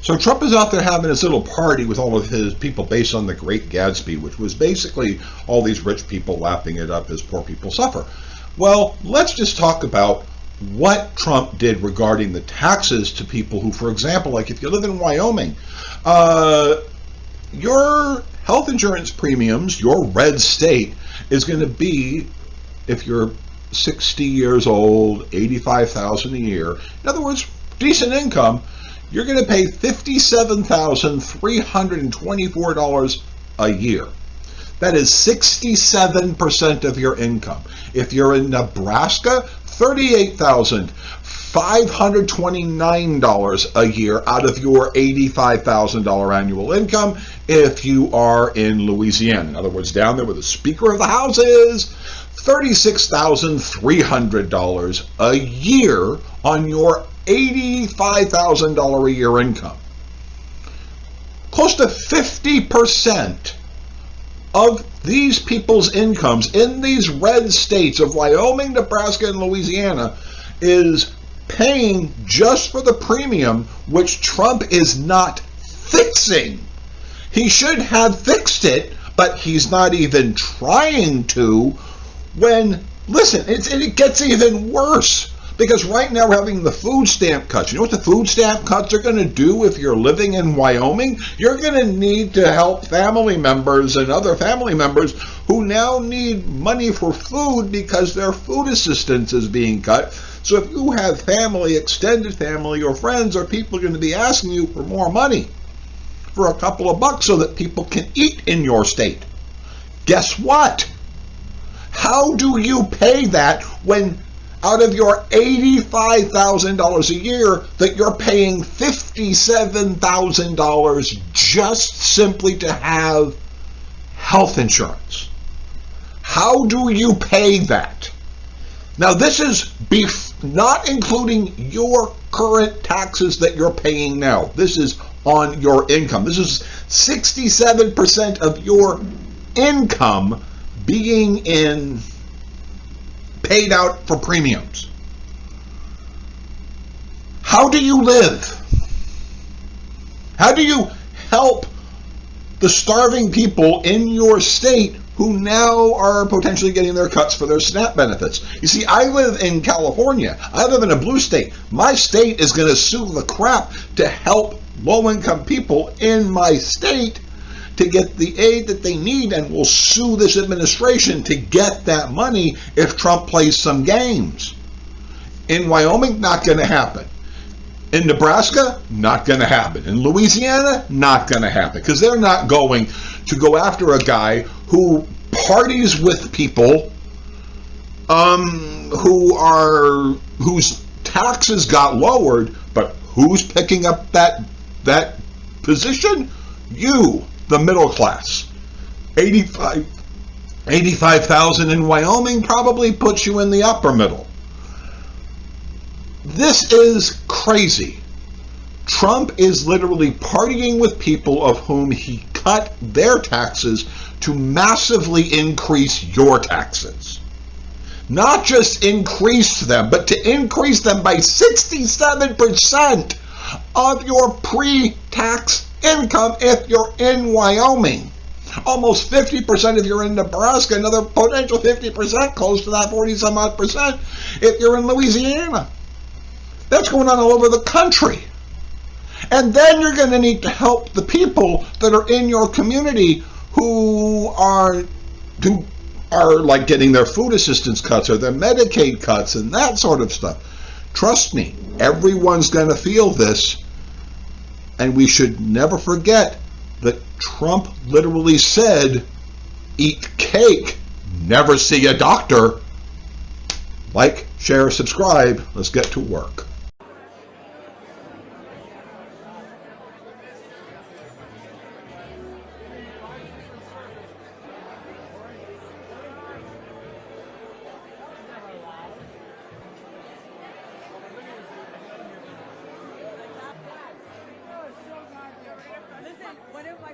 So Trump is out there having his little party with all of his people based on the Great Gatsby, which was basically all these rich people lapping it up as poor people suffer. Well, let's just talk about what Trump did regarding the taxes to people who, for example, like if you live in Wyoming, your health insurance premiums, your red state, is going to be, if you're 60 years old, $85,000 a year, in other words, decent income, you're going to pay $57,324 a year. That is 67% of your income. If you're in Nebraska, $38,529 a year out of your $85,000 annual income. If you are in Louisiana, in other words, down there where the Speaker of the House is, $36,300 a year on your $85,000 a year income. Close to 50% of these people's incomes in these red states of Wyoming, Nebraska, and Louisiana is paying just for the premium, which Trump is not fixing. He should have fixed it, but he's not even trying to. When, listen, it gets even worse. Because right now we're having the food stamp cuts. You know what the food stamp cuts are going to do if you're living in Wyoming? You're going to need to help family members and other family members who now need money for food because their food assistance is being cut. So if you have family, extended family, or friends, or people are going to be asking you for more money for a couple of bucks so that people can eat in your state. Guess what? How do you pay that when out of your $85,000 a year that you're paying $57,000 just simply to have health insurance? How do you pay that? Now this is not including your current taxes that you're paying now. This is on your income. This is 67% of your income being paid out for premiums. How do you live? How do you help the starving people in your state who now are potentially getting their cuts for their SNAP benefits? You see, I live in California. I live in a blue state. My state is going to sue the crap to help low-income people in my state to get the aid that they need, and will sue this administration to get that money if Trump plays some games. In Wyoming, not going to happen. In Nebraska, not going to happen. In Louisiana, not going to happen, because they're not going to go after a guy who parties with people whose taxes got lowered, but who's picking up that position? You, the middle class. 85,000 in Wyoming probably puts you in the upper middle. This is crazy. Trump is literally partying with people of whom he cut their taxes to massively increase your taxes. Not just increase them, but to increase them by 67% of your pre-tax income if you're in Wyoming. Almost 50% if you're in Nebraska, another potential 50%, close to that 40-some odd percent if you're in Louisiana. That's going on all over the country. And then you're going to need to help the people that are in your community who are like getting their food assistance cuts or their Medicaid cuts and that sort of stuff. Trust me, everyone's going to feel this. And we should never forget that Trump literally said, eat cake, never see a doctor. Like, share, subscribe. Let's get to work. Listen, one of my